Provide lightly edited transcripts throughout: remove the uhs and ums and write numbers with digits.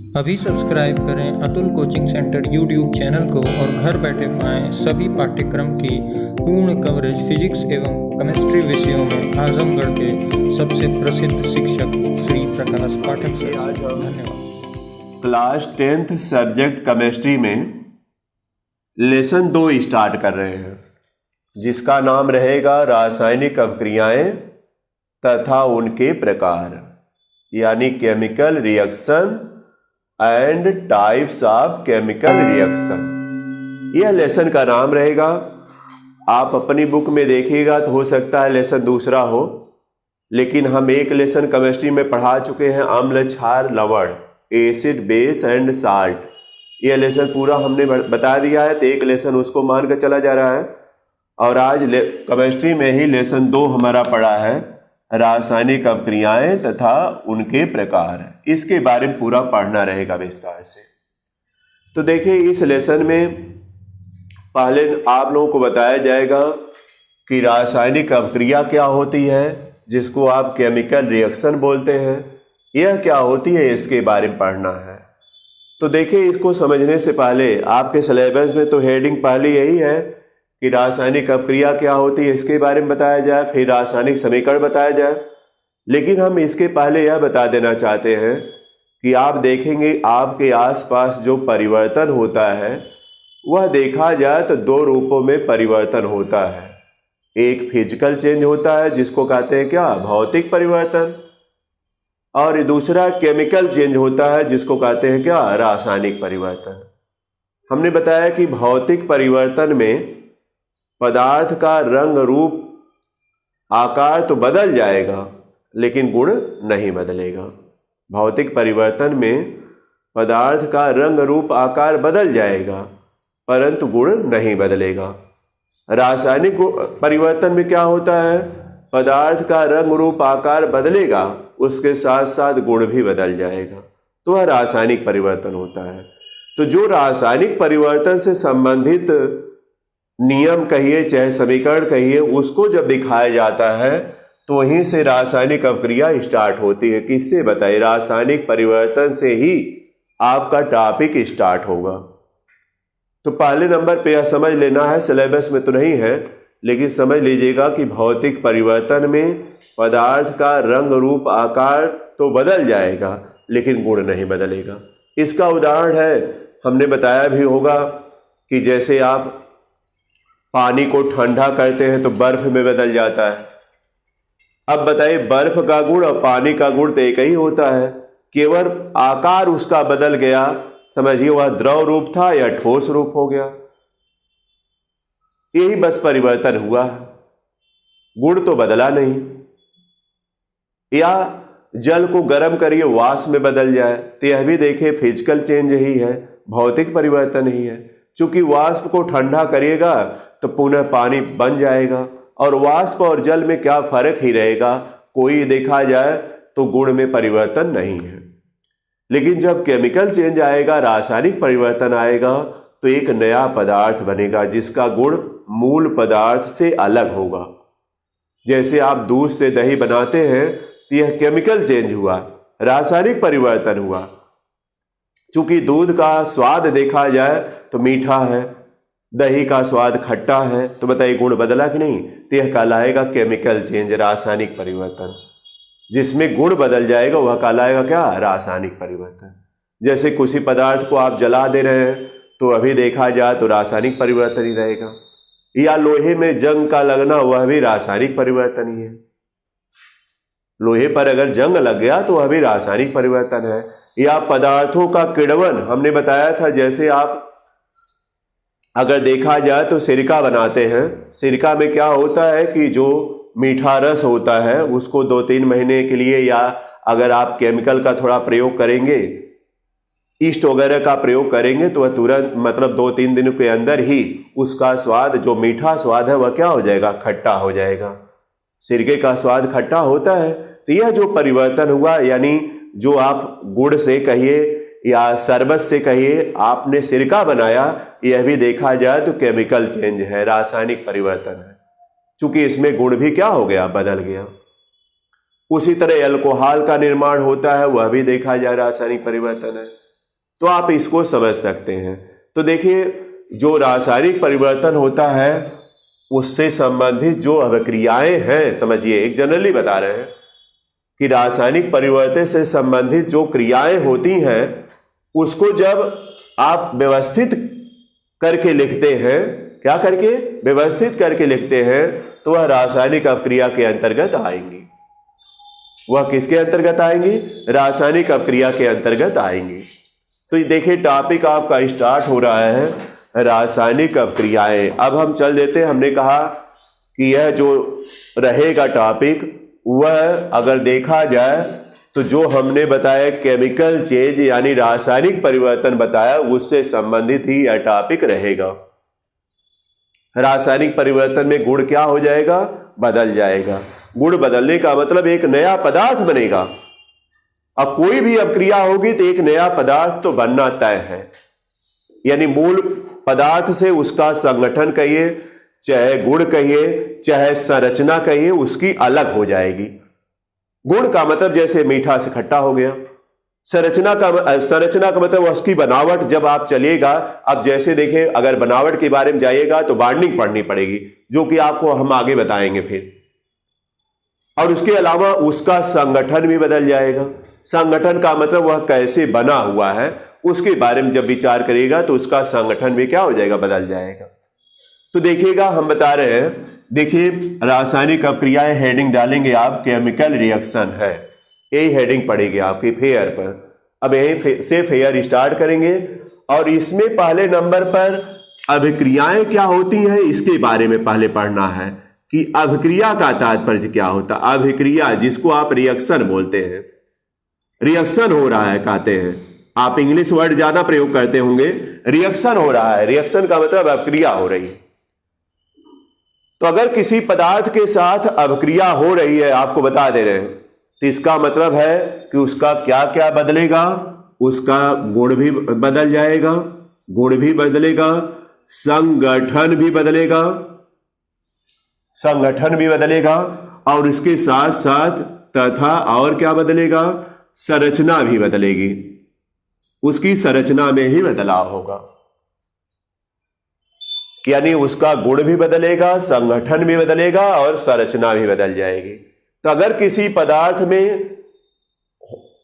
अभी सब्सक्राइब करें Atul coaching centre YouTube channel को और घर बैठे पाएं सभी पाठ्यक्रम की पूर्ण कवरेज फिजिक्स एवं केमिस्ट्री विषयों में आजमगढ़ के सबसे प्रसिद्ध शिक्षक श्री प्रकाश पाठक सर। धन्यवाद। क्लास 10th सब्जेक्ट केमिस्ट्री में लेसन 2 स्टार्ट कर रहे हैं, जिसका नाम रहेगा रासायनिक अभिक्रियाएं तथा उनके प्रकार, यानी chemical reaction and types of chemical reaction. यह लेसन का नाम रहेगा। आप अपनी बुक में देखिएगा तो हो सकता है लेसन दूसरा हो, लेकिन हम एक लेसन केमिस्ट्री में पढ़ा चुके हैं, अम्ल क्षार लवण, एसिड बेस एंड साल्ट। यह लेसन पूरा हमने बता दिया है, तो एक लेसन उसको मान कर चला जा रहा है। और आज केमिस्ट्री में ही लेसन 2 हमारा पड़ा है, रासायनिक अभिक्रियाएं तथा उनके प्रकार। इसके बारे में पूरा पढ़ना रहेगा विस्तार से। तो देखिए, इस लेसन में पहले आप लोगों को बताया जाएगा कि रासायनिक अभिक्रिया क्या होती है, जिसको आप केमिकल रिएक्शन बोलते हैं, यह क्या होती है, इसके बारे में पढ़ना है। तो देखिए, इसको समझने से पहले आपके सिलेबस में तो हेडिंग पहले यही है कि रासायनिक अभिक्रिया क्या होती है, इसके बारे में बताया जाए, फिर रासायनिक समीकरण बताया जाए। लेकिन हम इसके पहले यह बता देना चाहते हैं कि आप देखेंगे आपके आसपास जो परिवर्तन होता है, वह देखा जाए तो 2 रूपों में परिवर्तन होता है। एक फिजिकल चेंज होता है, जिसको कहते हैं क्या, भौतिक परिवर्तन, और दूसरा केमिकल चेंज होता है, जिसको कहते हैं क्या, रासायनिक परिवर्तन। हमने बताया कि भौतिक परिवर्तन में पदार्थ का रंग रूप आकार तो बदल जाएगा, लेकिन गुण नहीं बदलेगा। भौतिक परिवर्तन में पदार्थ का रंग रूप आकार बदल जाएगा, परंतु गुण नहीं बदलेगा। रासायनिक परिवर्तन में क्या होता है, पदार्थ का रंग रूप आकार बदलेगा, उसके साथ साथ गुण भी बदल जाएगा, तो वह रासायनिक परिवर्तन होता है। तो जो रासायनिक परिवर्तन से संबंधित नियम कहिए चाहे समीकरण कहिए, उसको जब दिखाया जाता है तो वहीं से रासायनिक अभिक्रिया स्टार्ट होती है। किससे बताइए, रासायनिक परिवर्तन से ही आपका टॉपिक स्टार्ट होगा। तो पहले नंबर पे यह समझ लेना है, सिलेबस में तो नहीं है, लेकिन समझ लीजिएगा कि भौतिक परिवर्तन में पदार्थ का रंग रूप आकार तो बदल जाएगा, लेकिन गुण नहीं बदलेगा। इसका उदाहरण है, हमने बताया भी होगा कि जैसे आप पानी को ठंडा करते हैं तो बर्फ में बदल जाता है। अब बताइए, बर्फ का गुण और पानी का गुण तो एक ही होता है, केवल आकार उसका बदल गया। समझिए, वह द्रव रूप था या ठोस रूप हो गया, यही बस परिवर्तन हुआ है, गुण तो बदला नहीं। या जल को गर्म करिए, वाष्प में बदल जाए, तो यह भी देखिए फिजिकल चेंज ही है, भौतिक परिवर्तन ही है। चूंकि वाष्प को ठंडा करिएगा तो पुनः पानी बन जाएगा, और वाष्प और जल में क्या फर्क ही रहेगा, कोई देखा जाए तो गुण में परिवर्तन नहीं है। लेकिन जब केमिकल चेंज आएगा, रासायनिक परिवर्तन आएगा, तो एक नया पदार्थ बनेगा जिसका गुण मूल पदार्थ से अलग होगा। जैसे आप दूध से दही बनाते हैं तो यह केमिकल चेंज हुआ, रासायनिक परिवर्तन हुआ। चूंकि दूध का स्वाद देखा जाए तो मीठा है, दही का स्वाद खट्टा है, तो बताइए गुण बदला कि नहीं, तो यह कहलाएगा केमिकल चेंज, रासायनिक परिवर्तन। जिसमें गुण बदल जाएगा वह कहलाएगा क्या, रासायनिक परिवर्तन। जैसे किसी पदार्थ को आप जला दे रहे हैं तो अभी देखा जाए तो रासायनिक परिवर्तन ही रहेगा, या लोहे में जंग का लगना, वह भी रासायनिक परिवर्तन ही है। लोहे पर अगर जंग लग गया तो वह भी रासायनिक परिवर्तन है। या पदार्थों का किण्वन, हमने बताया था, जैसे आप अगर देखा जाए तो सिरका बनाते हैं, सिरका में क्या होता है कि जो मीठा रस होता है उसको 2-3 महीने के लिए, या अगर आप केमिकल का थोड़ा प्रयोग करेंगे, ईस्ट वगैरह का प्रयोग करेंगे, तो वह तुरंत मतलब 2-3 दिनों के अंदर ही उसका स्वाद, जो मीठा स्वाद है, वह क्या हो जाएगा, खट्टा हो जाएगा। सिरके का स्वाद खट्टा होता है। तो यह जो परिवर्तन हुआ, यानी जो आप गुड़ से कहिए या शरबत से कहिए आपने सिरका बनाया, यह भी देखा जाए तो केमिकल चेंज है, रासायनिक परिवर्तन है। चूंकि इसमें गुण भी क्या हो गया, बदल गया। उसी तरह अल्कोहल का निर्माण होता है, वह भी देखा जाए रासायनिक परिवर्तन है। तो आप इसको समझ सकते हैं। तो देखिए, जो रासायनिक परिवर्तन होता है उससे संबंधित जो अभिक्रियाएं हैं, समझिए एक जनरली बता रहे हैं कि रासायनिक परिवर्तन से संबंधित जो क्रियाएं होती हैं उसको जब आप व्यवस्थित करके लिखते हैं, क्या करके, व्यवस्थित करके लिखते हैं, तो वह रासायनिक अपक्रिया के अंतर्गत आएंगी। वह किसके अंतर्गत आएंगी? रासायनिक अपक्रिया के अंतर्गत आएंगी। तो ये देखिए टॉपिक आपका स्टार्ट हो रहा है रासायनिक अपक्रियाएं। अब हम चल देते हैं। हमने कहा कि यह जो रहेगा टॉपिक, वह अगर देखा जाए तो जो हमने बताया केमिकल चेंज यानी रासायनिक परिवर्तन बताया, उससे संबंधित ही यह टॉपिक रहेगा। रासायनिक परिवर्तन में गुण क्या हो जाएगा? बदल जाएगा। गुण बदलने का मतलब एक नया पदार्थ बनेगा। अब कोई भी अपक्रिया होगी तो एक नया पदार्थ तो बनना तय है, यानी मूल पदार्थ से उसका संगठन कहिए, चाहे गुण कहिए, चाहे संरचना कहिए, उसकी अलग हो जाएगी। गुण का मतलब जैसे मीठा से खट्टा हो गया। संरचना का मतलब उसकी बनावट। जब आप चलिएगा, अब जैसे देखें, अगर बनावट के बारे में जाइएगा तो बाइंडिंग पढ़नी पड़ेगी, जो कि आपको हम आगे बताएंगे फिर। और उसके अलावा उसका संगठन भी बदल जाएगा। संगठन का मतलब वह कैसे बना हुआ है, उसके बारे में जब विचार करिएगा तो उसका संगठन भी क्या हो जाएगा? बदल जाएगा। तो देखिएगा, हम बता रहे हैं, देखिए रासायनिक अपक्रियाएं हेडिंग डालेंगे आप, केमिकल रिएक्शन है, यही हेडिंग पड़ेगी आपकी फेयर पर। अब यहीं से फेयर स्टार्ट करेंगे और इसमें पहले नंबर पर अभिक्रियाएं क्या होती हैं इसके बारे में पहले पढ़ना है कि अभिक्रिया का तात्पर्य क्या होता है। अभिक्रिया, जिसको आप रिएक्शन बोलते हैं, रिएक्शन हो रहा है कहते हैं। आप इंग्लिश वर्ड ज्यादा प्रयोग करते होंगे। रिएक्शन हो रहा है, रिएक्शन का मतलब अभिक्रिया हो रही है। तो अगर किसी पदार्थ के साथ अभिक्रिया हो रही है, आपको बता दे रहे हैं, तो इसका मतलब है कि उसका क्या क्या बदलेगा? उसका गुण भी बदल जाएगा, गुण भी बदलेगा, संगठन भी बदलेगा, संगठन भी बदलेगा, और इसके साथ साथ तथा और क्या बदलेगा? संरचना भी बदलेगी। उसकी संरचना में ही बदलाव होगा, यानी उसका गुण भी बदलेगा, संगठन भी बदलेगा और संरचना भी बदल जाएगी। तो अगर किसी पदार्थ में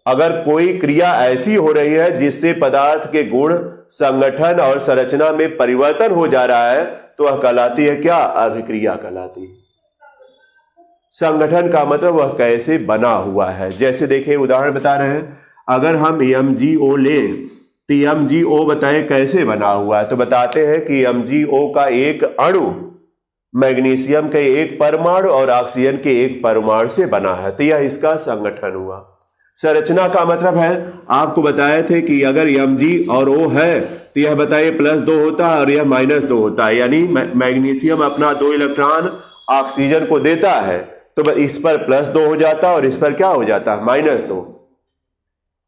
अगर कोई क्रिया ऐसी हो रही है जिससे पदार्थ के गुण, संगठन और संरचना में परिवर्तन हो जा रहा है, तो वह कहलाती है क्या? अभिक्रिया कहलाती है। संगठन का मतलब वह कैसे बना हुआ है। जैसे देखिए उदाहरण बता रहे हैं, अगर हम MgO लें तो MgO बताए कैसे बना हुआ है। तो बताते हैं कि MgO का एक अणु मैग्नीशियम के एक परमाणु और ऑक्सीजन के एक परमाणु से बना है, तो यह इसका संगठन हुआ। संरचना का मतलब है, आपको बताए थे कि अगर Mg और O है तो यह बताइए +2 होता है और यह -2 होता है, यानी मैग्नीशियम अपना 2 इलेक्ट्रॉन ऑक्सीजन को देता है, तो इस पर +2 हो जाता है और इस पर क्या हो जाता है? -2।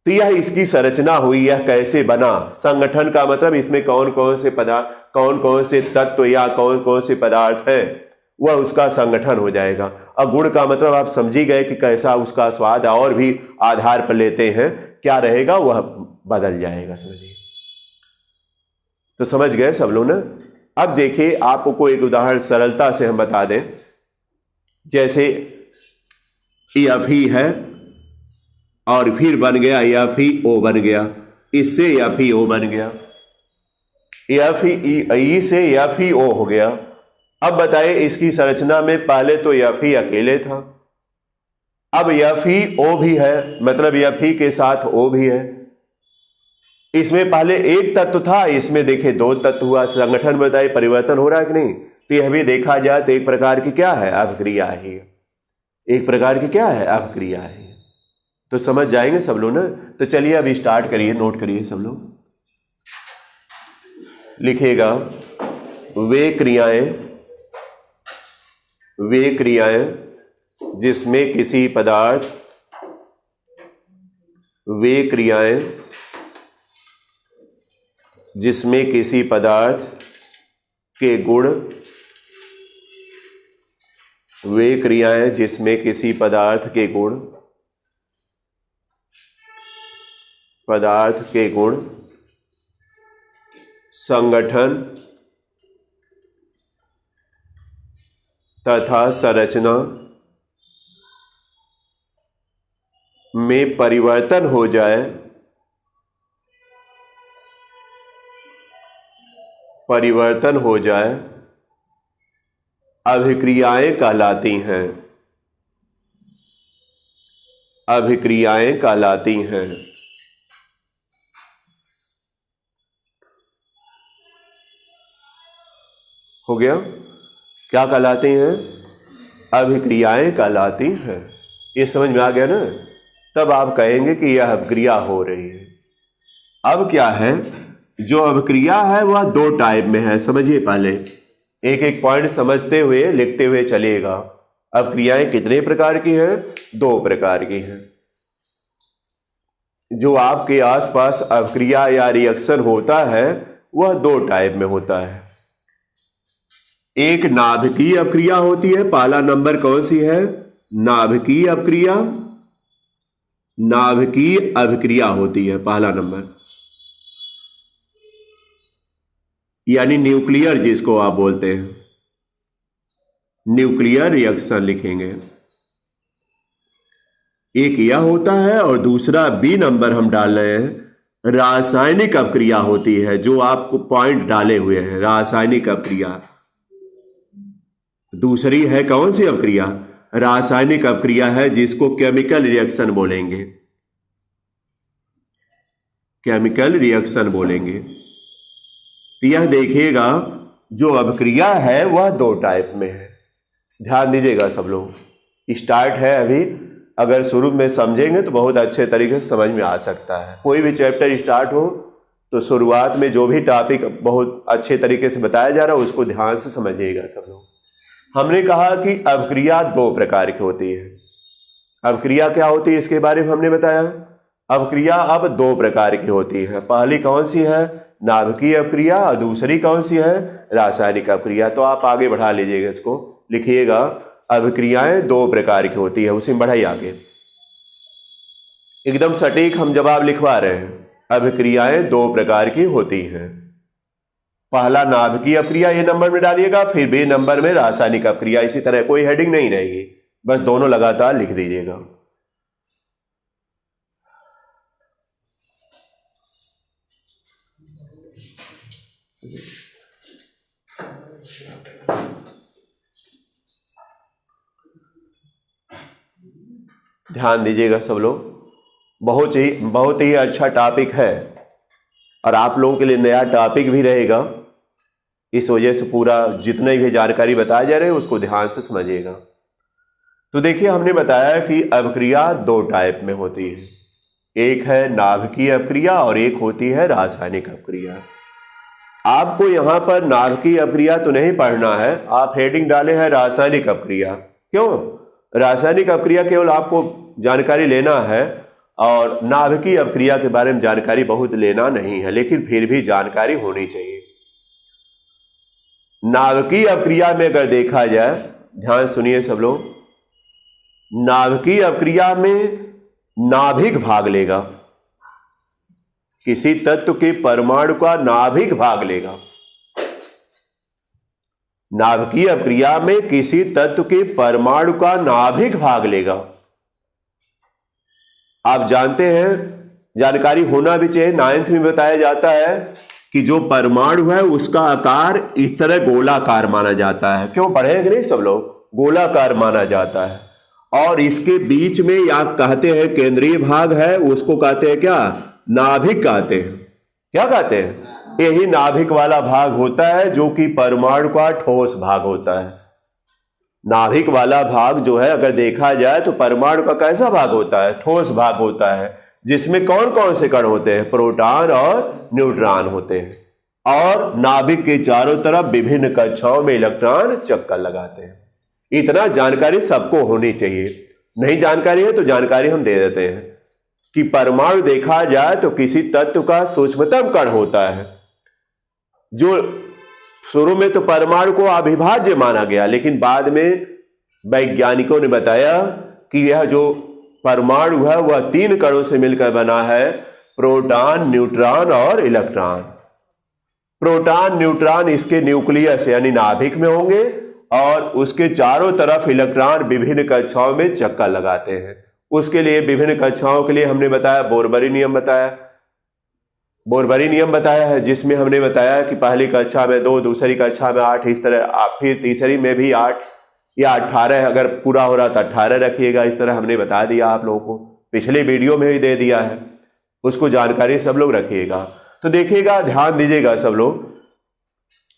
तो यह इसकी संरचना हुई, यह कैसे बना। संगठन का मतलब इसमें कौन कौन से पदार्थ, कौन कौन से तत्व या कौन कौन से पदार्थ हैं, वह उसका संगठन हो जाएगा। और गुण का मतलब आप समझ ही गए कि कैसा उसका स्वाद, और भी आधार पर लेते हैं, क्या रहेगा? वह बदल जाएगा। समझिए, तो समझ गए सब लोग ना। अब देखिए, आपको एक उदाहरण सरलता से हम बता दें। जैसे Fe है और फिर बन गया FeO बन गया, इससे FeO बन गया, E से FeO हो गया। अब बताइए इसकी संरचना में पहले तो Fe अकेले था, अब FeO भी है, मतलब Fe के साथ O भी है। इसमें पहले एक तत्व था, इसमें देखे 2 तत्व हुआ। संगठन बताइए परिवर्तन हो रहा है कि नहीं? तो यह भी देखा जाए तो एक प्रकार की क्या है? अभिक्रिया ही, एक प्रकार की क्या है? अभिक्रिया है। तो समझ जाएंगे सब लोग ना। तो चलिए अब स्टार्ट करिए, नोट करिए सब लोग। लिखेगा, वे क्रियाएं जिसमें किसी पदार्थ, वे क्रियाएं जिसमें किसी पदार्थ के गुण, वे क्रियाएं जिसमें किसी पदार्थ के गुण संगठन तथा संरचना में परिवर्तन हो जाए, अभिक्रियाएं कहलाती हैं। हो गया? क्या कहलाती हैं? अभिक्रियाएं कहलाती हैं। ये समझ में आ गया ना? तब आप कहेंगे कि यह अभिक्रिया हो रही है। अब क्या है, जो अभिक्रिया है वह दो टाइप में है। समझिए, पहले एक एक पॉइंट समझते हुए लिखते हुए चलिएगा। अभिक्रियाएं कितने प्रकार की हैं? दो प्रकार की हैं। जो आपके आसपास अभिक्रिया या रिएक्शन होता है वह दो टाइप में होता है। एक नाभिकीय अभिक्रिया होती है। पहला नंबर कौन सी है? नाभिकीय अभिक्रिया होती है पहला नंबर, यानी न्यूक्लियर, जिसको आप बोलते हैं न्यूक्लियर रिएक्शन लिखेंगे। एक यह होता है और दूसरा बी नंबर हम डाल रहे हैं, रासायनिक अभिक्रिया होती है। जो आपको पॉइंट डाले हुए हैं, रासायनिक अभिक्रिया। दूसरी है कौन सी अभिक्रिया? रासायनिक अभिक्रिया है, जिसको केमिकल रिएक्शन बोलेंगे। तो यह देखिएगा, जो अभिक्रिया है वह दो टाइप में है। ध्यान दीजिएगा सब लोग। स्टार्ट है अभी, अगर शुरू में समझेंगे तो बहुत अच्छे तरीके से समझ में आ सकता है। कोई भी चैप्टर स्टार्ट हो तो शुरुआत में जो भी टॉपिक बहुत अच्छे तरीके से बताया जा रहा है उसको ध्यान से समझिएगा सब लोग। हमने कहा कि अभिक्रिया दो प्रकार की होती है। अभिक्रिया क्या होती है इसके बारे में हमने बताया। अभिक्रिया अब दो प्रकार की होती है। पहली कौन सी है? नाभिकीय अभिक्रिया, और दूसरी कौन सी है? रासायनिक अभिक्रिया। तो आप आगे बढ़ा लीजिएगा, इसको लिखिएगा। अभिक्रियाएं दो प्रकार की होती है। उसी में बढ़ाइए आगे, एकदम सटीक हम जवाब लिखवा रहे हैं। अभिक्रियाएं दो प्रकार की होती हैं। पहला नाभिकीय अभिक्रिया, ये नंबर में डालिएगा, फिर बी नंबर में रासायनिक अभिक्रिया। इसी तरह कोई हेडिंग नहीं रहेगी, बस दोनों लगातार लिख दीजिएगा। ध्यान दीजिएगा सब लोग। बहुत ही अच्छा टॉपिक है और आप लोगों के लिए नया टॉपिक भी रहेगा। इस वजह से पूरा जितने भी जानकारी बताए जा रहे हैं उसको ध्यान से समझिएगा। तो देखिए, हमने बताया कि अभिक्रिया दो टाइप में होती है। एक है नाभिकीय अभिक्रिया और एक होती है रासायनिक अभिक्रिया। आपको यहाँ पर नाभिकीय अभिक्रिया तो नहीं पढ़ना है, आप हेडिंग डाले हैं रासायनिक अभिक्रिया। क्यों? रासायनिक अभिक्रिया केवल आपको जानकारी लेना है और नाभिकीय अभिक्रिया के बारे में जानकारी बहुत लेना नहीं है, लेकिन फिर भी जानकारी होनी चाहिए। नाभिकीय अभिक्रिया में अगर देखा जाए, ध्यान सुनिए सब लोग, नाभिकीय अभिक्रिया में नाभिक भाग लेगा, किसी तत्व के परमाणु का नाभिक भाग लेगा। नाभिकीय अभिक्रिया में किसी तत्व के परमाणु का नाभिक भाग लेगा। आप जानते हैं, जानकारी होना भी चाहिए, 9th में बताया जाता है कि जो परमाणु है उसका आकार इस तरह गोलाकार माना जाता है। क्यों पढ़े कि नहीं सब लोग? गोलाकार माना जाता है। और इसके बीच में या कहते हैं केंद्रीय भाग है, उसको कहते हैं क्या? नाभिक कहते हैं। क्या कहते हैं? यही नाभिक वाला भाग होता है जो कि परमाणु का ठोस भाग होता है। नाभिक वाला भाग जो है अगर देखा जाए तो परमाणु का कैसा भाग होता है? ठोस भाग होता है, जिसमें कौन कौन से कण होते हैं? प्रोटॉन और न्यूट्रॉन होते हैं। और नाभिक के चारों तरफ विभिन्न कक्षाओं में इलेक्ट्रॉन चक्कर लगाते हैं। इतना जानकारी सबको होनी चाहिए। नहीं जानकारी है तो जानकारी हम दे देते हैं कि परमाणु देखा जाए तो किसी तत्व का सूक्ष्मतम कण होता है। जो शुरू में तो परमाणु को अविभाज्य माना गया, लेकिन बाद में वैज्ञानिकों ने बताया कि यह जो परमाणु है वह 3 कणों से मिलकर बना है, प्रोटॉन, न्यूट्रॉन और इलेक्ट्रॉन। प्रोटॉन न्यूट्रॉन इसके न्यूक्लियस यानी नाभिक में होंगे और उसके चारों तरफ इलेक्ट्रॉन विभिन्न कक्षाओं में चक्कर लगाते हैं। उसके लिए विभिन्न कक्षाओं के लिए हमने बताया बोरबरी नियम बताया है, जिसमें हमने बताया कि पहली कक्षा में 2, दूसरी कक्षा में 8, इस तरह फिर तीसरी में भी 8 या 18, अगर पूरा हो रहा तो 18 रखिएगा। इस तरह हमने बता दिया आप लोगों को, पिछले वीडियो में भी दे दिया है, उसको जानकारी सब लोग रखिएगा। तो देखिएगा, ध्यान दीजिएगा सब लोग।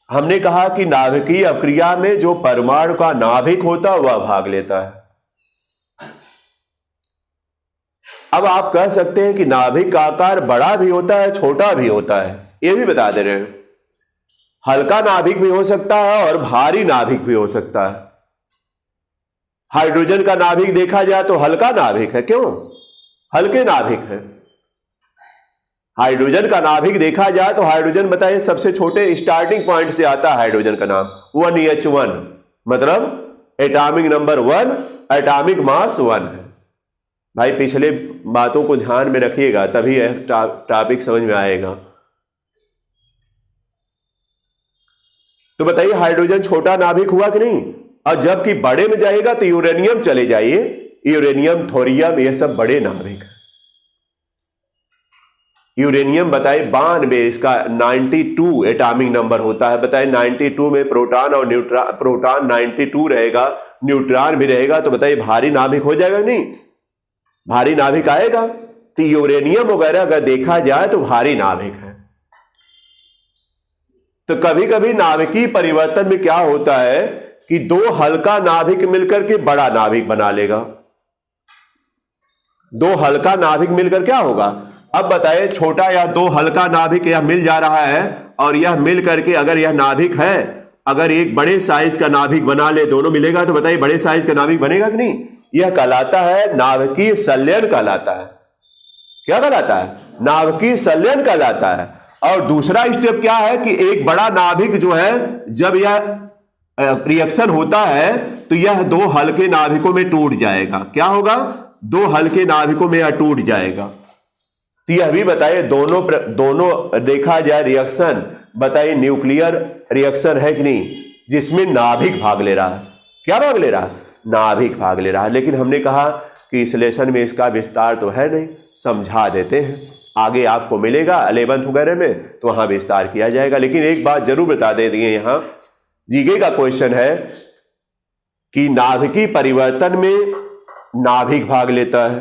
हमने कहा कि नाभिकीय अपक्रिया में जो परमाणु का नाभिक होता है वह भाग लेता है। अब आप कह सकते हैं कि नाभिक का आकार बड़ा भी होता है, छोटा भी होता है, यह भी बता दे रहे हैं। हल्का नाभिक भी हो सकता है और भारी नाभिक भी हो सकता है। हाइड्रोजन का नाभिक देखा जाए तो हल्का नाभिक है, क्यों? हल्के नाभिक है। हाइड्रोजन का नाभिक देखा जाए तो हाइड्रोजन बताइए सबसे छोटे स्टार्टिंग पॉइंट से आता है हाइड्रोजन का नाम 1H1, मतलब एटॉमिक नंबर 1, एटॉमिक मास 1 है। भाई पिछले बातों को ध्यान में रखिएगा, तभी यह टॉपिक समझ में आएगा। तो बताइए हाइड्रोजन छोटा नाभिक हुआ कि नहीं? और जबकि बड़े में जाएगा तो यूरेनियम चले जाइए, यूरेनियम, थोरियम, ये सब बड़े नाभिक है। यूरेनियम बताइए 92, इसका 92 एटॉमिक नंबर होता है। बताइए 92 में प्रोटॉन और न्यूट्रॉन, प्रोटॉन 92 रहेगा, न्यूट्रॉन भी रहेगा, तो बताइए भारी नाभिक हो जाएगा नहीं? भारी नाभिक आएगा। तो यूरेनियम वगैरह अगर देखा जाए तो भारी नाभिक है। तो कभी कभी नाभिकीय परिवर्तन में क्या होता है कि 2 हल्का नाभिक मिलकर के बड़ा नाभिक बना लेगा। 2 हल्का नाभिक मिलकर क्या होगा? अब बताइए छोटा या 2 हल्का नाभिक यह मिल जा रहा है और यह मिल करके अगर यह नाभिक है, अगर एक बड़े साइज का नाभिक बना ले, दोनों मिलेगा तो बताइए बड़े साइज का नाभिक बनेगा कि नहीं? यह कहलाता है नाभिकीय संलयन कहलाता है। क्या कहलाता है? नाभिकीय संलयन कहलाता है। और दूसरा स्टेप क्या है कि एक बड़ा नाभिक जो है, जब यह रिएक्शन होता है तो यह 2 हल्के नाभिकों में टूट जाएगा। क्या होगा? 2 हल्के नाभिकों में यह टूट जाएगा। तो यह भी बताइए दोनों देखा जाए रिएक्शन, बताइए न्यूक्लियर रिएक्शन है कि नहीं, जिसमें नाभिक भाग ले रहा है। क्या भाग ले रहा है? नाभिक भाग ले रहा है। लेकिन हमने कहा कि इस लेसन में इसका विस्तार तो है नहीं, समझा देते हैं, आगे आपको मिलेगा 11th वगैरह में तो वहां विस्तार किया जाएगा। लेकिन एक बात जरूर बता दे दिए, यहां जीके का क्वेश्चन है कि नाभिकीय परिवर्तन में नाभिक भाग लेता है।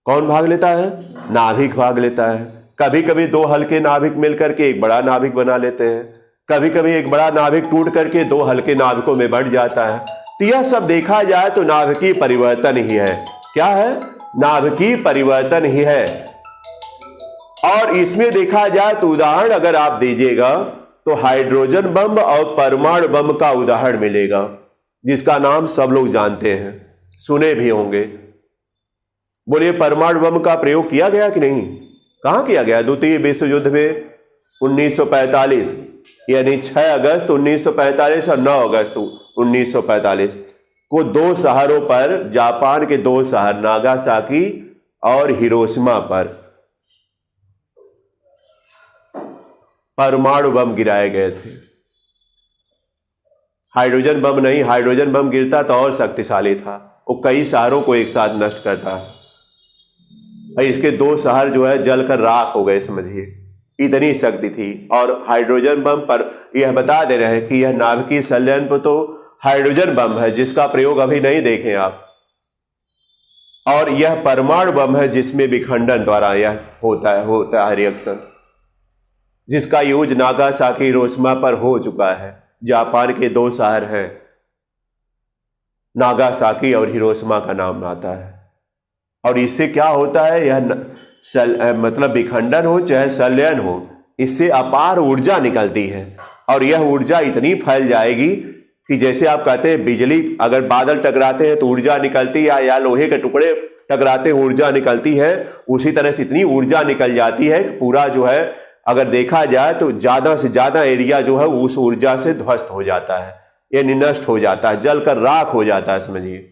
कौन भाग लेता है? नाभिक भाग लेता है। कभी कभी 2 हल्के नाभिक मिलकर के एक बड़ा नाभिक बना लेते हैं, कभी कभी एक बड़ा नाभिक टूट करके 2 हल्के नाभिकों में बढ़ जाता है। तो यह सब देखा जाए तो नाभिकीय परिवर्तन ही है। क्या है? नाभिकीय परिवर्तन ही है। और इसमें देखा जाए तो उदाहरण अगर आप दीजिएगा तो हाइड्रोजन बम और परमाणु बम का उदाहरण मिलेगा, जिसका नाम सब लोग जानते हैं, सुने भी होंगे। बोलिए परमाणु बम का प्रयोग किया गया कि नहीं? कहां किया गया? द्वितीय विश्व युद्ध में 1945, यानी 6 अगस्त 1945 और 9 अगस्त 1945 को 2 शहरों पर, जापान के 2 शहर नागासाकी और हिरोशिमा पर परमाणु बम गिराए गए थे। हाइड्रोजन बम नहीं, हाइड्रोजन बम गिरता तो और शक्तिशाली था, वो कई शहरों को एक साथ नष्ट करता है। और इसके 2 शहर जो है जलकर राख हो गए, समझिए, इतनी शक्ति थी। और हाइड्रोजन बम पर यह बता दे रहे हैं कि यह नाभिकीय संलयन पर तो हाइड्रोजन बम है, जिसका प्रयोग अभी नहीं देखें आप, और यह परमाणु बम है जिसमें विखंडन द्वारा यह होता है रिएक्शन, जिसका यूज नागासाकी हिरोशिमा पर हो चुका है। जापान के 2 शहर हैं, नागासाकी और हिरोशिमा का नाम आता है। और इससे क्या होता है, यह मतलब विखंडन हो चाहे संलयन हो, इससे अपार ऊर्जा निकलती है। और यह ऊर्जा इतनी फैल जाएगी कि जैसे आप कहते हैं बिजली, अगर बादल टकराते हैं तो ऊर्जा निकलती है, या लोहे के टुकड़े टकराते हैं ऊर्जा निकलती है, उसी तरह से इतनी ऊर्जा निकल जाती है कि पूरा जो है अगर देखा जाए तो ज्यादा से ज्यादा एरिया जो है उस ऊर्जा से ध्वस्त हो जाता है, यानी नष्ट हो जाता है, जलकर राख हो जाता है, समझिए।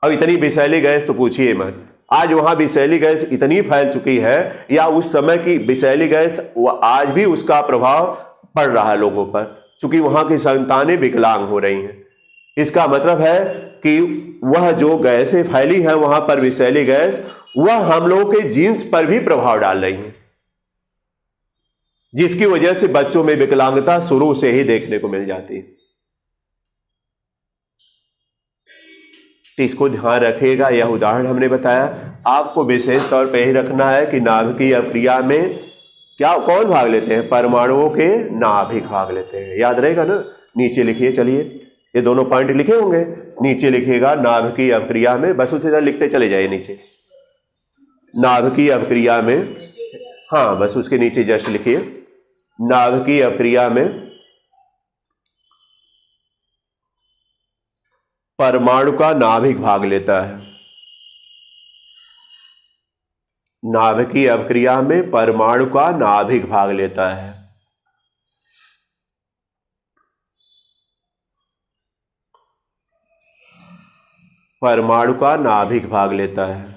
और इतनी विषैली गैस तो पूछिए मत, आज वहां विषैली गैस इतनी फैल चुकी है, या उस समय की विषैली गैस आज भी उसका प्रभाव पड़ रहा है लोगों पर, क्योंकि वहां की संतानें विकलांग हो रही हैं। इसका मतलब है कि वह जो गैसें फैली है वहां पर विषैली गैस, वह हम लोगों के जीन्स पर भी प्रभाव डाल रही है, जिसकी वजह से बच्चों में विकलांगता शुरू से ही देखने को मिल जाती है। तो इसको ध्यान रखिएगा। यह उदाहरण हमने बताया, आपको विशेष तौर पर यही रखना है कि नाभिकीय अपक्रिया में क्या कौन भाग लेते हैं? परमाणुओं के नाभिक भाग लेते हैं। याद रहेगा ना? नीचे लिखिए, चलिए ये दोनों पॉइंट लिखे होंगे, नीचे लिखिएगा नाभिकीय अपक्रिया में, बस उसे लिखते चले जाइए नीचे। नाभिकीय अपक्रिया में, हाँ बस उसके नीचे जस्ट लिखिए, नाभिकीय अपक्रिया में परमाणु का नाभिक भाग लेता है। नाभिकीय अपक्रिया में परमाणु का नाभिक भाग लेता है। परमाणु का नाभिक भाग लेता है।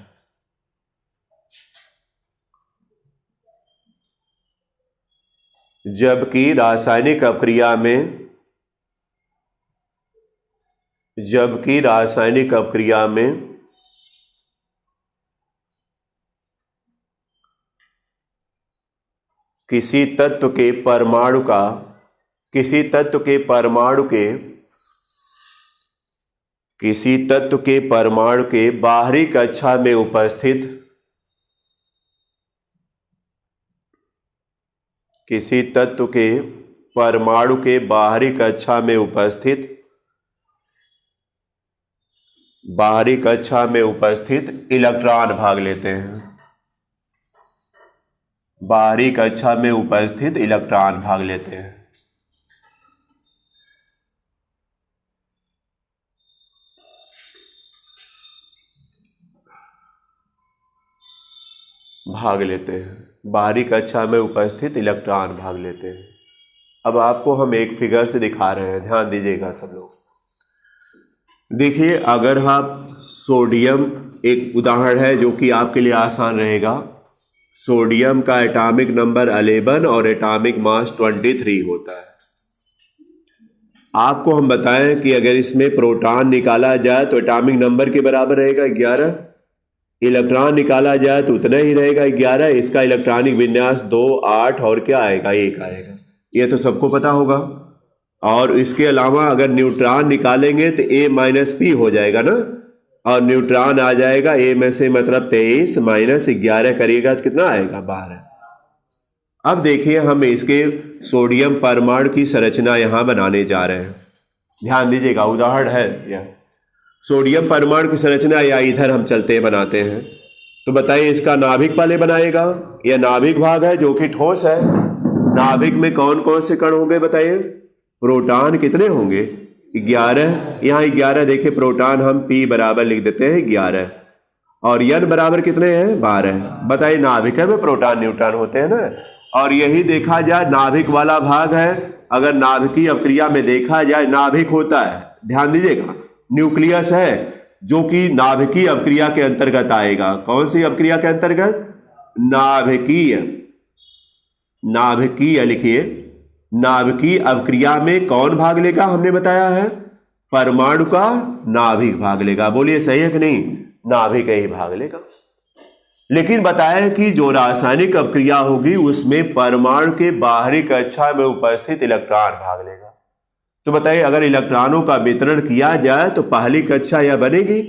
जबकि रासायनिक अपक्रिया में किसी तत्व के परमाणु के बाहरी कक्षा में उपस्थित बाहरी कक्षा में उपस्थित इलेक्ट्रॉन भाग लेते हैं। बाहरी कक्षा में उपस्थित इलेक्ट्रॉन भाग लेते हैं। बाहरी कक्षा में उपस्थित इलेक्ट्रॉन भाग लेते हैं। अब आपको हम एक फिगर से दिखा रहे हैं, ध्यान दीजिएगा सब लोग। देखिए, अगर आप सोडियम, एक उदाहरण है जो कि आपके लिए आसान रहेगा। सोडियम का एटॉमिक नंबर 11 और एटॉमिक मास 23 होता है। आपको हम बताएं कि अगर इसमें प्रोटॉन निकाला जाए तो एटॉमिक नंबर के बराबर रहेगा 11, इलेक्ट्रॉन निकाला जाए तो उतना ही रहेगा 11। इसका इलेक्ट्रॉनिक विन्यास 2, 8 और क्या आएगा? 1 आएगा। ये तो सबको पता होगा। और इसके अलावा अगर न्यूट्रॉन निकालेंगे तो A-P हो जाएगा ना, और न्यूट्रॉन आ जाएगा A में से, मतलब 23 माइनस 11 करिएगा तो कितना आएगा? 12। अब देखिए, हम इसके सोडियम परमाणु की संरचना यहां बनाने जा रहे हैं। ध्यान दीजिएगा, उदाहरण है यह सोडियम परमाणु की संरचना, या इधर हम चलते बनाते हैं। तो बताइए, इसका नाभिक पहले बनाएगा। यह नाभिक भाग है जो कि ठोस है। नाभिक में कौन कौन से कण होंगे बताइए? प्रोटॉन कितने होंगे? 11। यहाँ 11 देखिए, प्रोटॉन हम P बराबर लिख देते हैं 11, और N बराबर कितने हैं? 12। बताइए, नाभिक में प्रोटॉन न्यूट्रॉन होते हैं ना। और यही देखा जाए नाभिक वाला भाग है। अगर नाभिकीय अपक्रिया में देखा जाए, नाभिक होता है, ध्यान दीजिएगा, न्यूक्लियस है जो कि नाभिकीय अपक्रिया के अंतर्गत आएगा। कौन सी अपक्रिया के अंतर्गत? नाभिकीय लिखिए। नाभिकीय अपक्रिया में कौन भाग लेगा? हमने बताया है परमाणु का नाभिक भाग लेगा। बोलिए सही है कि नहीं? नाभिक ही भाग लेगा। लेकिन बताया कि जो रासायनिक अपक्रिया होगी उसमें परमाणु के बाहरी कक्षा में उपस्थित इलेक्ट्रॉन भाग लेगा। तो बताइए, अगर इलेक्ट्रॉनों का वितरण किया जाए तो पहली कक्षा यह बनेगी।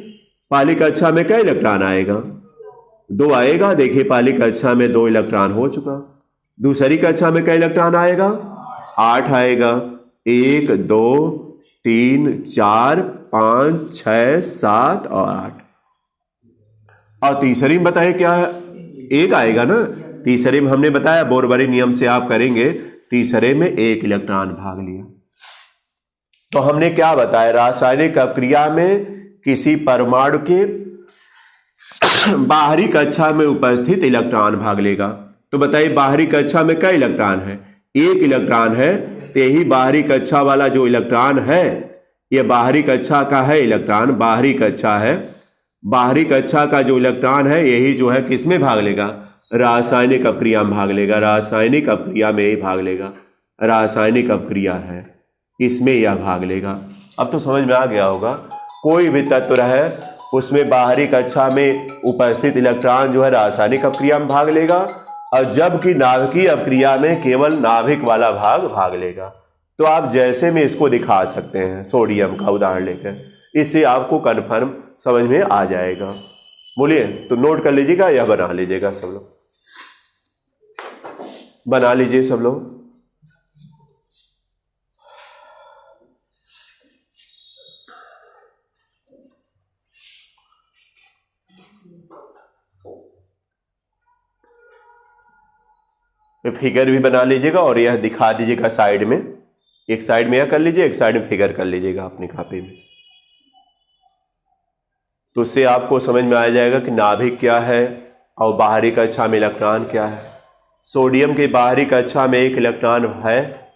पहली कक्षा में क्या इलेक्ट्रॉन आएगा? 2 आएगा। देखिए, पहली कक्षा में 2 इलेक्ट्रॉन हो चुका। दूसरी कक्षा में क्या इलेक्ट्रॉन आएगा? 8 आएगा। 1, 2, 3, 4, 5, 6, 7 और 8। और तीसरी में बताइए क्या है? 1 आएगा ना। तीसरे में हमने बताया बोरबरी नियम से आप करेंगे, तीसरे में 1 इलेक्ट्रॉन भाग लिया। तो हमने क्या बताया? रासायनिक अपक्रिया में किसी परमाणु के बाहरी कक्षा में उपस्थित इलेक्ट्रॉन भाग लेगा। तो बताइए, बाहरी कक्षा में क्या इलेक्ट्रॉन है? 1 इलेक्ट्रॉन है। तो यही बाहरी कक्षा वाला जो इलेक्ट्रॉन है, यह बाहरी कक्षा का है इलेक्ट्रॉन, बाहरी कक्षा है। बाहरी कक्षा का जो इलेक्ट्रॉन है यही जो है किस में भाग लेगा? रासायनिक अपक्रिया में भाग लेगा। रासायनिक अपक्रिया में ही भाग लेगा। रासायनिक अपक्रिया है, इसमें यह भाग लेगा। अब तो समझ में आ गया होगा, कोई भी तत्व रहे उसमें बाहरी कक्षा में उपस्थित इलेक्ट्रॉन जो है रासायनिक अपक्रिया में भाग लेगा, और जबकि नाभिकीय अपक्रिया में केवल नाभिक वाला भाग लेगा। तो आप जैसे में इसको दिखा सकते हैं, सोडियम का उदाहरण लेकर, इससे आपको कन्फर्म समझ में आ जाएगा। बोलिए, तो नोट कर लीजिएगा या बना लीजिएगा सब लोग, बना लीजिए सब लोग। फिगर भी बना लीजिएगा और यह दिखा दीजिएगा साइड में, एक साइड में यह कर लीजिए, एक साइड में फिगर कर लीजिएगा अपनी कॉपी में। तो उससे आपको समझ में आ जाएगा कि नाभिक क्या है और बाहरी कक्षा में इलेक्ट्रॉन क्या है। सोडियम के बाहरी कक्षा में एक इलेक्ट्रॉन है,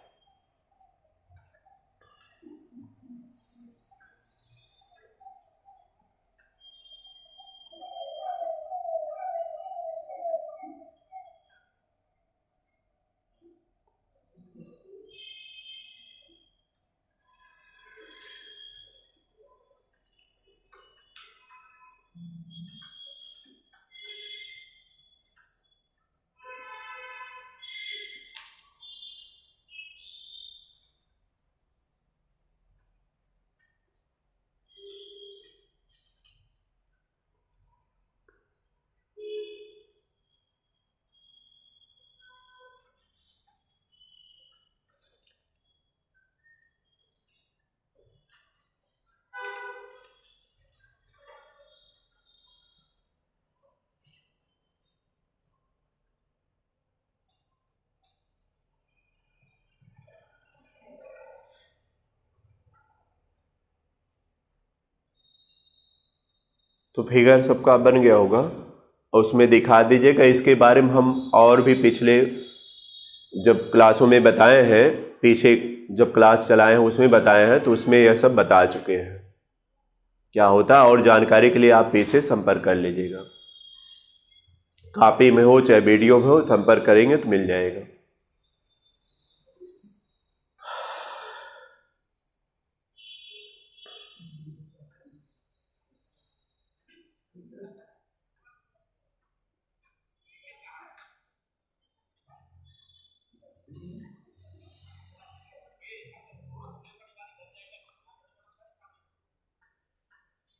तो फिगर सबका बन गया होगा और उसमें दिखा दीजिएगा। इसके बारे में हम और भी पिछले जब क्लासों में बताए हैं, पीछे जब क्लास चलाए हैं उसमें बताए हैं, तो उसमें यह सब बता चुके हैं क्या होता है। और जानकारी के लिए आप पीछे संपर्क कर लीजिएगा, कॉपी में हो चाहे वीडियो में हो, संपर्क करेंगे तो मिल जाएगा।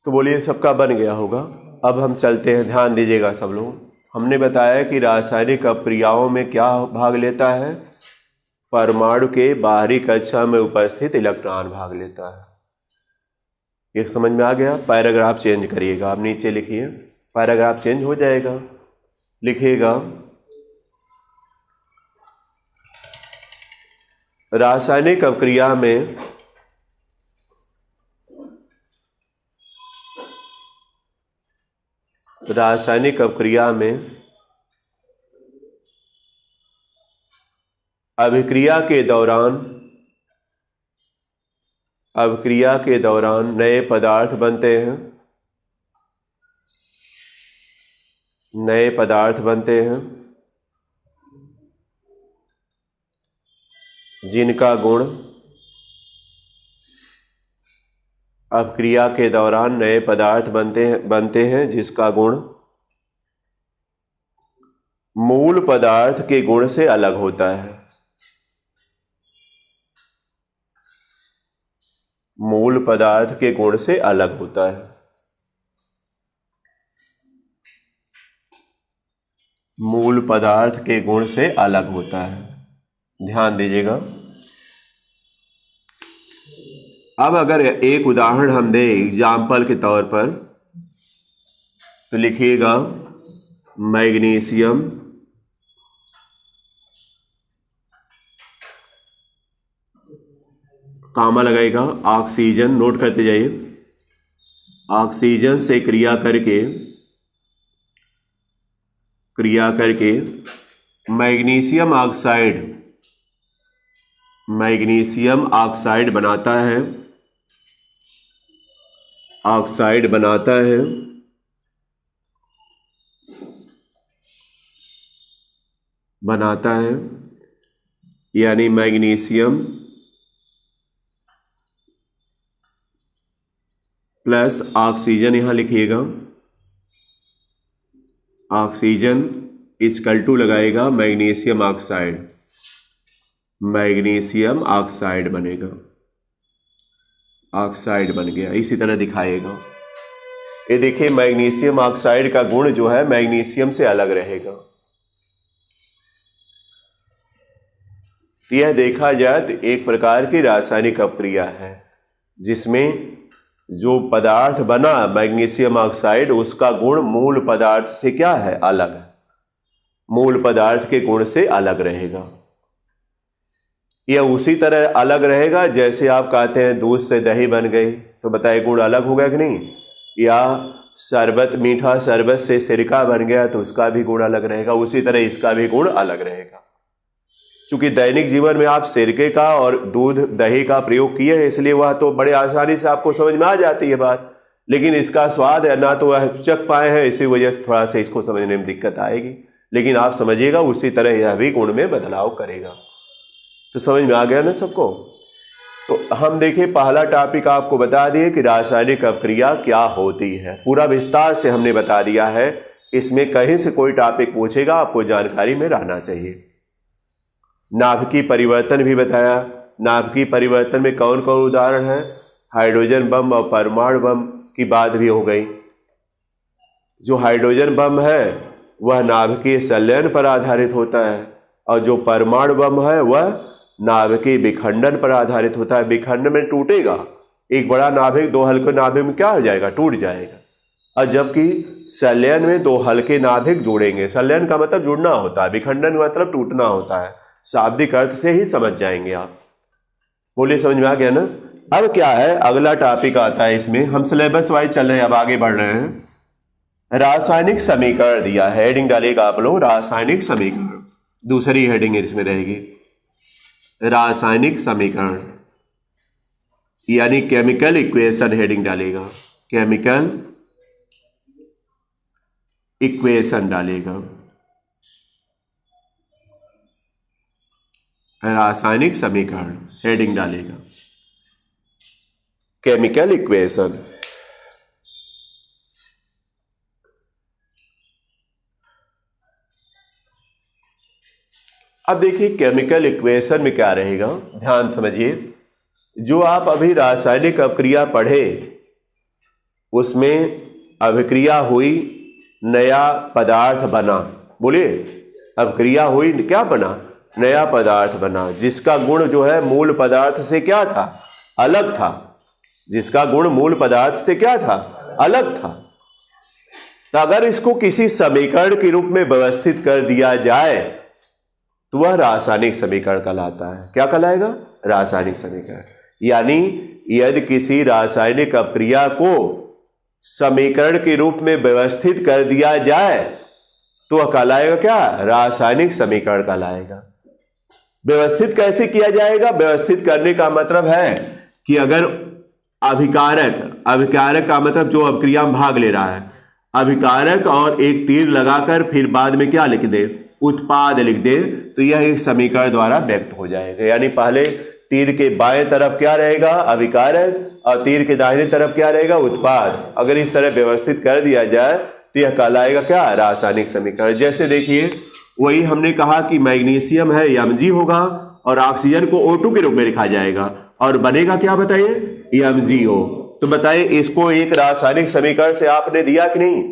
तो बोलिए, सबका बन गया होगा। अब हम चलते हैं, ध्यान दीजिएगा सब लोग। हमने बताया कि रासायनिक अपक्रियाओं में क्या भाग लेता है, परमाणु के बाहरी कक्षा में उपस्थित इलेक्ट्रॉन भाग लेता है। ये समझ में आ गया। पैराग्राफ चेंज करिएगा, आप नीचे लिखिए, पैराग्राफ चेंज हो जाएगा। लिखिएगा, रासायनिक अपक्रिया में अभिक्रिया के दौरान नए पदार्थ बनते हैं जिनका गुण अपक्रिया के दौरान नए पदार्थ बनते हैं जिसका गुण मूल पदार्थ के गुण से अलग होता है। मूल पदार्थ के गुण से अलग होता है। मूल पदार्थ के गुण से अलग होता है, ध्यान दीजिएगा। अब अगर एक उदाहरण हम दें एग्जाम्पल के तौर पर, तो लिखिएगा मैग्नीशियम कामा लगाएगा ऑक्सीजन, नोट करते जाइए, ऑक्सीजन से क्रिया करके मैग्नीशियम ऑक्साइड बनाता है। यानी मैग्नीशियम प्लस ऑक्सीजन यहां लिखिएगा, ऑक्सीजन इक्वल टू लगाएगा मैग्नीशियम ऑक्साइड, मैग्नीशियम ऑक्साइड बनेगा, ऑक्साइड बन गया। इसी तरह दिखाएगा। ये देखिए मैग्नीशियम ऑक्साइड का गुण जो है मैग्नीशियम से अलग रहेगा। यह देखा जाए तो एक प्रकार की रासायनिक अपक्रिया है जिसमें जो पदार्थ बना मैग्नीशियम ऑक्साइड उसका गुण मूल पदार्थ से क्या है, अलग है, मूल पदार्थ के गुण से अलग रहेगा। यह उसी तरह अलग रहेगा जैसे आप कहते हैं दूध से दही बन गई, तो बताइए गुण अलग होगा कि नहीं, या शरबत, मीठा शरबत से सिरका बन गया तो उसका भी गुण अलग रहेगा, उसी तरह इसका भी गुण अलग रहेगा। चूंकि दैनिक जीवन में आप सिरके का और दूध दही का प्रयोग किए हैं इसलिए वह तो बड़े आसानी से आपको समझ में आ जाती है बात, लेकिन इसका स्वाद है ना तो वह चख पाए हैं, इसी वजह से थोड़ा सा इसको समझने में दिक्कत आएगी। लेकिन आप समझिएगा उसी तरह यह भी गुण में बदलाव करेगा। तो समझ में आ गया ना सबको। तो हम देखिए पहला टॉपिक आपको बता दिए कि रासायनिक अपक्रिया क्या होती है, पूरा विस्तार से हमने बता दिया है। इसमें कहीं से कोई टॉपिक पूछेगा आपको जानकारी में रहना चाहिए। नाभिकीय परिवर्तन भी बताया। नाभिकीय परिवर्तन में कौन कौन उदाहरण है, हाइड्रोजन बम और परमाणु बम की बात भी हो गई। जो हाइड्रोजन बम है वह नाभिकीय संलयन पर आधारित होता है और जो परमाणु बम है वह नाभिकीय विखंडन पर आधारित होता है। विखंडन में टूटेगा, एक बड़ा नाभिक दो हल्के नाभिक में क्या हो जाएगा, टूट जाएगा। और जबकि संलयन में दो हल्के नाभिक जोड़ेंगे, संलयन का मतलब जुड़ना होता है, विखंडन का मतलब टूटना होता है। शाब्दिक अर्थ से ही समझ जाएंगे आप। बोलिए समझ में आ गया ना। अब क्या है, अगला टॉपिक आता है, इसमें हम सिलेबस वाइज चल रहे हैं, अब आगे बढ़ रहे हैं। रासायनिक समीकरण दिया है, हेडिंग डालेगा आप लोग रासायनिक समीकरण, दूसरी हेडिंग इसमें रहेगी रासायनिक समीकरण, यानी केमिकल इक्वेशन हेडिंग डालेगा, केमिकल इक्वेशन डालेगा, रासायनिक समीकरण हेडिंग डालेगा, केमिकल इक्वेशन। अब देखिए केमिकल इक्वेशन में क्या रहेगा, ध्यान समझिए। जो आप अभी रासायनिक अपक्रिया पढ़े उसमें अभिक्रिया हुई, नया पदार्थ बना। बोलिए अभिक्रिया हुई, क्या बना, नया पदार्थ बना, जिसका गुण जो है मूल पदार्थ से क्या था, अलग था, जिसका गुण मूल पदार्थ से क्या था, अलग था। तो अगर इसको किसी समीकरण के रूप में व्यवस्थित कर दिया जाए तो वह रासायनिक समीकरण कहलाता है। क्या कहलाएगा, रासायनिक समीकरण। यानी यदि किसी रासायनिक अपक्रिया को समीकरण के रूप में व्यवस्थित कर दिया जाए तो वह कहलाएगा क्या, रासायनिक समीकरण कहलाएगा। व्यवस्थित कैसे किया जाएगा, व्यवस्थित करने का मतलब है कि अगर अभिकारक, अभिकारक का मतलब जो अपक्रिया में भाग ले रहा है, अभिकारक और एक तीर लगाकर फिर बाद में क्या लिख दे, उत्पाद लिख दे, तो यह एक समीकरण द्वारा व्यक्त हो जाएगा। यानी पहले तीर के बाएं तरफ क्या रहेगा, अभिकारक, और तीर के दाहिने तरफ क्या रहेगा, उत्पाद। अगर इस तरह व्यवस्थित कर दिया जाए तो यह कहलाएगा क्या, रासायनिक समीकरण। जैसे देखिए वही हमने कहा कि मैग्नीशियम है Mg होगा और ऑक्सीजन को O2 के रूप में लिखा जाएगा और बनेगा क्या बताइए, MgO। तो बताइए इसको एक रासायनिक समीकरण से आपने दिया कि नहीं,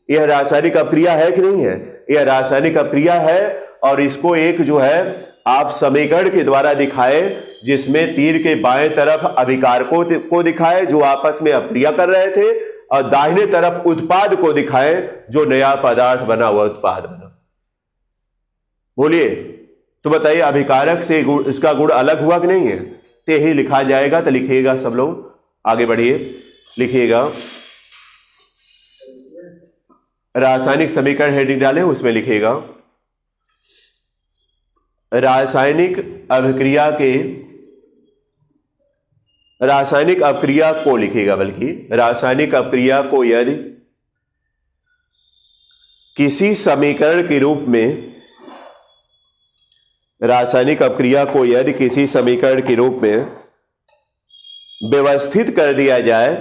यह रासायनिक अपक्रिया है कि नहीं है, यह रासायनिक अपक्रिया है। और इसको एक जो है आप समीकरण के द्वारा दिखाए जिसमें तीर के बाएं तरफ अभिकारकों को दिखाए जो आपस में अपक्रिया कर रहे थे और दाहिने तरफ उत्पाद को दिखाए जो नया पदार्थ बना हुआ उत्पाद बना। बोलिए तो बताइए अभिकारक से इसका गुण अलग हुआ कि नहीं है, तो यही लिखा जाएगा। तो लिखिएगा सब लोग, आगे बढ़िए, लिखिएगा रासायनिक समीकरण हेडिंग डाले, उसमें लिखिएगा रासायनिक अभिक्रिया के, रासायनिक अपक्रिया को लिखिएगा, बल्कि रासायनिक अपक्रिया को यदि किसी समीकरण के रूप में रासायनिक अपक्रिया को यदि किसी समीकरण के रूप में व्यवस्थित कर दिया जाए,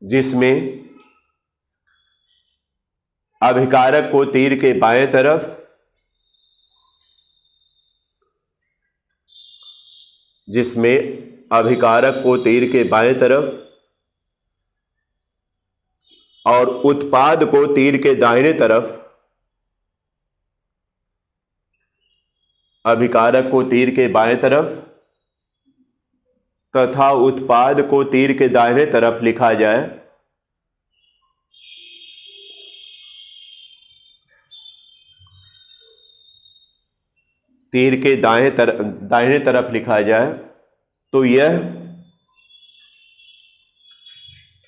जिसमें अभिकारक को तीर के बाएं तरफ और उत्पाद को तीर के दाहिने तरफ, अभिकारक को तीर के बाएं तरफ तथा उत्पाद को तीर के दाहिने तरफ लिखा जाए, तीर के दाहिने तरफ लिखा जाए, तो यह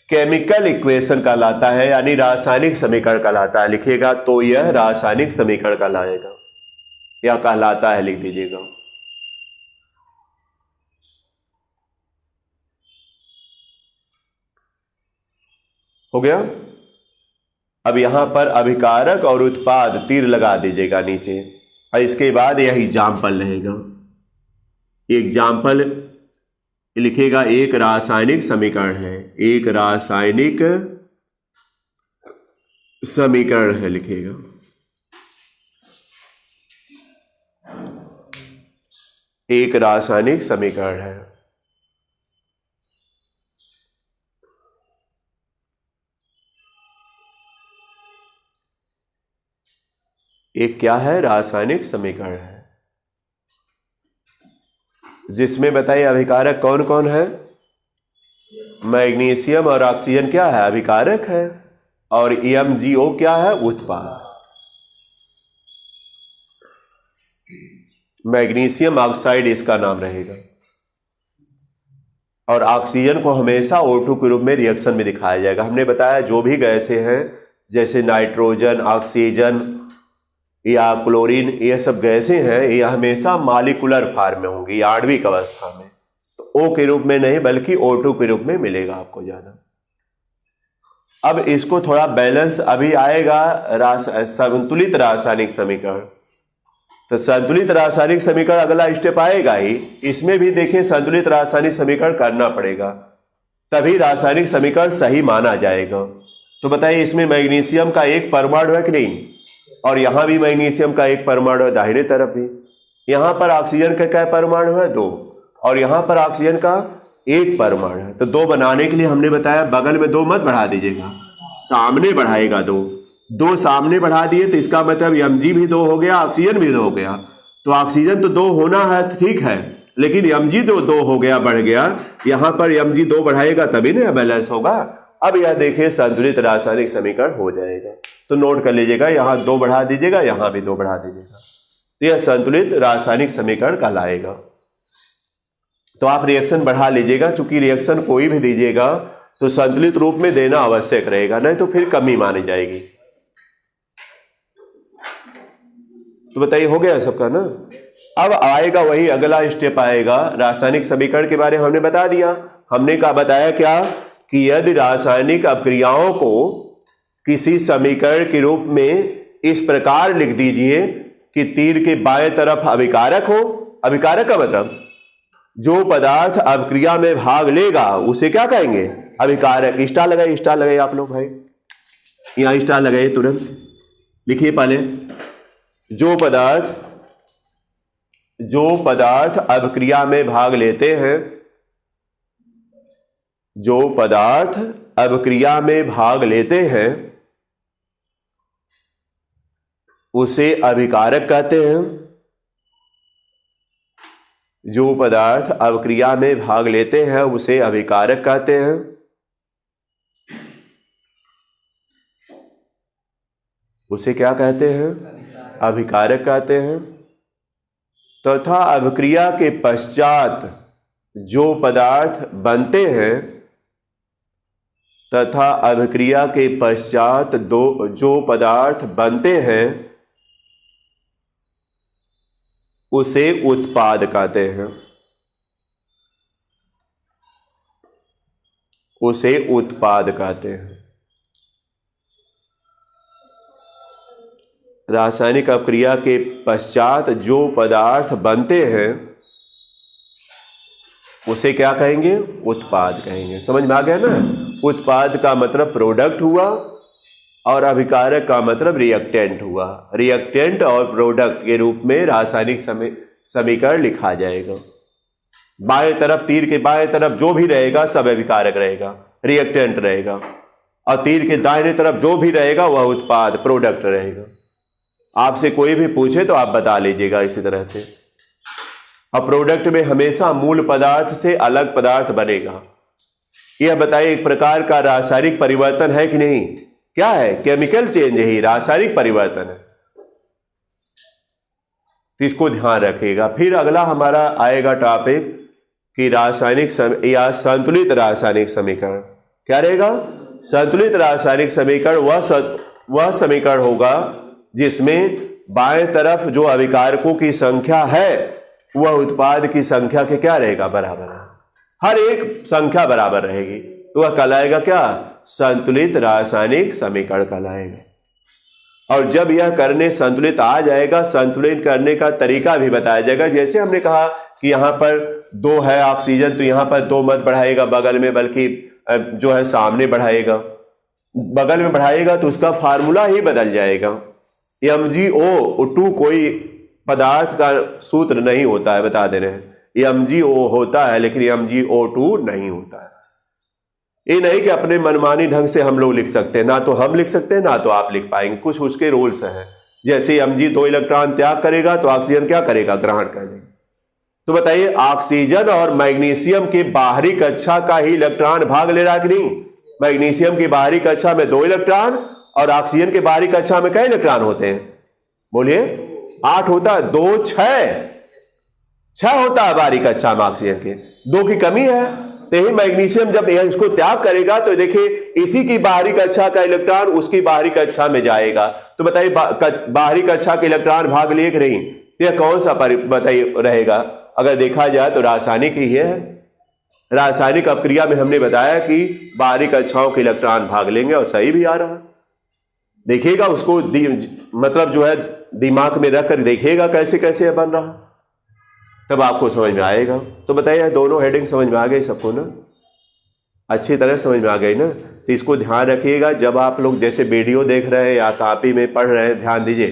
केमिकल इक्वेशन कहलाता है, यानी रासायनिक समीकरण कहलाता है। लिखिएगा तो यह रासायनिक समीकरण कहलाएगा या कहलाता है, लिख दीजिएगा। हो गया। अब यहां पर अभिकारक और उत्पाद तीर लगा दीजिएगा नीचे, और इसके बाद यह एग्जाम्पल रहेगा। एग्जाम्पल लिखिएगा, एक रासायनिक समीकरण है, एक रासायनिक समीकरण है, लिखिएगा। एक रासायनिक समीकरण है। एक क्या है? रासायनिक समीकरण है, जिसमें बताइए अभिकारक कौन कौन है? मैग्नीशियम और ऑक्सीजन क्या है? अभिकारक है। और MgO क्या है? उत्पाद। मैग्नीशियम ऑक्साइड इसका नाम रहेगा। और ऑक्सीजन को हमेशा O2 के रूप में रिएक्शन में दिखाया जाएगा। हमने बताया जो भी गैसें हैं, जैसे नाइट्रोजन, ऑक्सीजन या क्लोरीन, ये सब गैसें हैं, ये हमेशा मॉलिक्यूलर फॉर्म में होंगी, आणविक अवस्था में। तो O के रूप में नहीं बल्कि O2 के रूप में मिलेगा आपको ज्यादा। अब इसको थोड़ा बैलेंस अभी आएगा, संतुलित रासायनिक समीकरण। तो संतुलित रासायनिक समीकरण अगला स्टेप आएगा ही। इसमें भी देखिए संतुलित रासायनिक समीकरण करना पड़ेगा, तभी रासायनिक समीकरण सही माना जाएगा। तो बताइए, इसमें मैग्नीशियम का एक परमाणु है कि नहीं? और यहां भी मैग्नीशियम का एक परमाणु है, दाहिने तरफ भी। यहां पर ऑक्सीजन का क्या परमाणु है? 2। और यहां पर ऑक्सीजन का एक परमाणु है। तो 2 बनाने के लिए हमने बताया बगल में 2 मत बढ़ा दीजिएगा, सामने बढ़ाएगा 2 सामने बढ़ा दिए तो इसका मतलब Mg भी 2 हो गया, ऑक्सीजन भी 2 हो गया। तो ऑक्सीजन तो 2 होना है, ठीक है, लेकिन Mg तो 2 हो गया, बढ़ गया। यहां पर Mg 2 बढ़ाएगा तभी ना बैलेंस होगा। अब यह देखिए संतुलित रासायनिक समीकरण हो जाएगा। तो नोट कर लीजिएगा, यहां 2 बढ़ा दीजिएगा, यहां भी 2 बढ़ा दीजिएगा, तो यह संतुलित रासायनिक समीकरण कहलाएगा। तो आप रिएक्शन बढ़ा लीजिएगा, चूंकि रिएक्शन कोई भी दीजिएगा तो संतुलित रूप में देना आवश्यक रहेगा, नहीं तो फिर कमी मानी जाएगी। तो बताइए हो गया सबका ना? अब आएगा वही अगला स्टेप आएगा। रासायनिक समीकरण के बारे में हमने बता दिया। हमने क्या बताया? क्या कि यदि रासायनिक अपक्रियाओं को किसी समीकरण के रूप में इस प्रकार लिख दीजिए कि तीर के बाएं तरफ अभिकारक हो। अभिकारक का मतलब जो पदार्थ अपक्रिया में भाग लेगा उसे क्या कहेंगे? अभिकारक। स्टार लगाइए आप लोग भाई, यहां स्टार लगाइए तुरंत। लिखिए पहले, जो पदार्थ अभिक्रिया में भाग लेते हैं, जो पदार्थ अभिक्रिया में भाग लेते हैं उसे अभिकारक कहते हैं। जो पदार्थ अभिक्रिया में भाग लेते हैं उसे अभिकारक कहते हैं। उसे क्या कहते हैं? अभिकारक कहते हैं। तथा अभिक्रिया के पश्चात जो पदार्थ बनते हैं, तथा अभिक्रिया के पश्चात जो पदार्थ बनते हैं उसे उत्पाद कहते हैं। उसे उत्पाद कहते हैं। रासायनिक अपक्रिया के पश्चात जो पदार्थ बनते हैं उसे क्या कहेंगे? उत्पाद कहेंगे। समझ में आ गया ना? उत्पाद का मतलब प्रोडक्ट हुआ और अभिकारक का मतलब रिएक्टेंट हुआ। रिएक्टेंट और प्रोडक्ट के रूप में रासायनिक समीकरण लिखा जाएगा। बाएं तरफ, तीर के बाएं तरफ जो भी रहेगा सब अभिकारक रहेगा, रिएक्टेंट रहेगा, और तीर के दाहिने तरफ जो भी रहेगा वह उत्पाद, प्रोडक्ट रहेगा। आपसे कोई भी पूछे तो आप बता लीजिएगा इसी तरह से। और प्रोडक्ट में हमेशा मूल पदार्थ से अलग पदार्थ बनेगा। यह बताइए एक प्रकार का रासायनिक परिवर्तन है कि नहीं? क्या है? केमिकल चेंज ही रासायनिक परिवर्तन है। तो इसको ध्यान रखिएगा। फिर अगला हमारा आएगा टॉपिक कि रासायनिक या संतुलित रासायनिक समीकरण। क्या रहेगा? संतुलित रासायनिक समीकरण वह समीकरण होगा जिसमें बाएं तरफ जो अभिकारकों की संख्या है वह उत्पाद की संख्या के क्या रहेगा? बराबर है। हर एक संख्या बराबर रहेगी तो वह कहलाएगा क्या? संतुलित रासायनिक समीकरण कहलाएगा। और जब यह करने संतुलित आ जाएगा, संतुलित करने का तरीका भी बताया जाएगा। जैसे हमने कहा कि यहां पर 2 है ऑक्सीजन, तो यहां पर 2 मत बढ़ाएगा बगल में, बल्कि जो है सामने बढ़ाएगा। बगल में बढ़ाएगा तो उसका फार्मूला ही बदल जाएगा। MgO2 कोई पदार्थ का सूत्र नहीं होता है, बता दे रहे हैं। MgO होता है लेकिन MgO2 नहीं होता है। ये नहीं कि अपने मनमानी ढंग से हम लोग लिख सकते हैं, ना तो हम लिख सकते हैं ना तो आप लिख पाएंगे। कुछ उसके रूल्स हैं। जैसे Mg 2 इलेक्ट्रॉन त्याग करेगा तो ऑक्सीजन क्या करेगा? ग्रहण कर लेगा। तो बताइए ऑक्सीजन और मैग्नीशियम के बाहरी कक्षा का ही इलेक्ट्रॉन भाग ले रहा है कि नहीं? मैग्नीशियम की बाहरी कक्षा में 2 इलेक्ट्रॉन और ऑक्सीजन के बाहरी कक्षा में कितने इलेक्ट्रॉन होते हैं? बोलिए। 8 होता है। 2 6 होता है बाहरी कक्षा में ऑक्सीजन के। 2 की कमी है तो यही मैग्नीशियम जब इसको त्याग करेगा तो देखिए इसी की बाहरी कक्षा का इलेक्ट्रॉन उसकी बाहरी कक्षा में जाएगा। तो बताइए बाहरी कक्षा के इलेक्ट्रॉन भाग लिए कि नहीं? तो यह कौन सा बताइए रहेगा? अगर देखा जाए तो रासायनिक ही है। रासायनिक अपक्रिया में हमने बताया कि बाहरी कक्षाओं के इलेक्ट्रॉन भाग लेंगे और सही भी आ रहा है। देखिएगा उसको मतलब जो है दिमाग में रख कर देखिएगा कैसे कैसे बन रहा, तब आपको समझ में आएगा। तो बताइए दोनों हेडिंग समझ में आ गई सबको ना? अच्छी तरह समझ में आ गई ना? तो इसको ध्यान रखिएगा। जब आप लोग जैसे वीडियो देख रहे हैं या कॉपी में पढ़ रहे हैं, ध्यान दीजिए।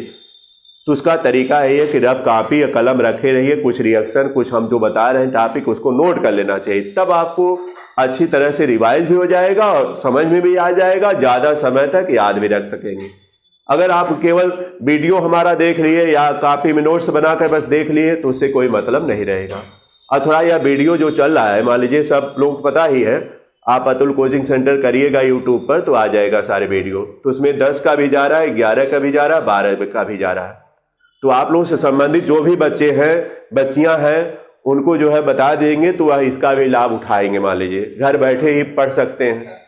तो उसका तरीका है कि रब कॉपी या कलम रखे रहिए। कुछ रिएक्शन, कुछ हम जो बता रहे हैं टॉपिक, उसको नोट कर लेना चाहिए। तब आपको अच्छी तरह से रिवाइज भी हो जाएगा और समझ में भी आ जाएगा। ज़्यादा समय तक याद भी रख सकेंगे। अगर आप केवल वीडियो हमारा देख लिए या कॉपी में नोट्स बनाकर बस देख लिए तो उससे कोई मतलब नहीं रहेगा। अथवा यह वीडियो जो चल रहा है, मान लीजिए सब लोग को पता ही है, आप अतुल कोचिंग सेंटर करिएगा यूट्यूब पर तो आ जाएगा सारे वीडियो। तो उसमें 10 का भी जा रहा है, 11 का भी जा रहा है, 12 का भी जा रहा है। तो आप लोगों से संबंधित जो भी बच्चे हैं, बच्चियां हैं, उनको जो है बता देंगे तो वह इसका भी लाभ उठाएंगे। मान लीजिए घर बैठे ही पढ़ सकते हैं।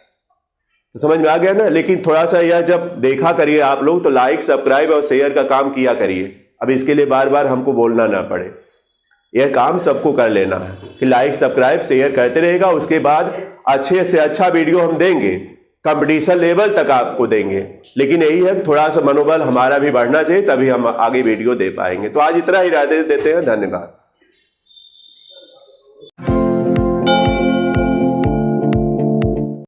तो समझ में आ गया ना? लेकिन थोड़ा सा यह जब देखा करिए आप लोग तो लाइक, सब्सक्राइब और शेयर का काम किया करिए। अब इसके लिए बार बार हमको बोलना ना पड़े, यह काम सबको कर लेना है कि लाइक, सब्सक्राइब, शेयर करते रहेगा। उसके बाद अच्छे से अच्छा वीडियो हम देंगे, कंपटीशन लेवल तक आपको देंगे। लेकिन यही है थोड़ा सा मनोबल हमारा भी बढ़ना चाहिए, तभी हम आगे वीडियो दे पाएंगे। तो आज इतना ही रहते देते हैं। धन्यवाद।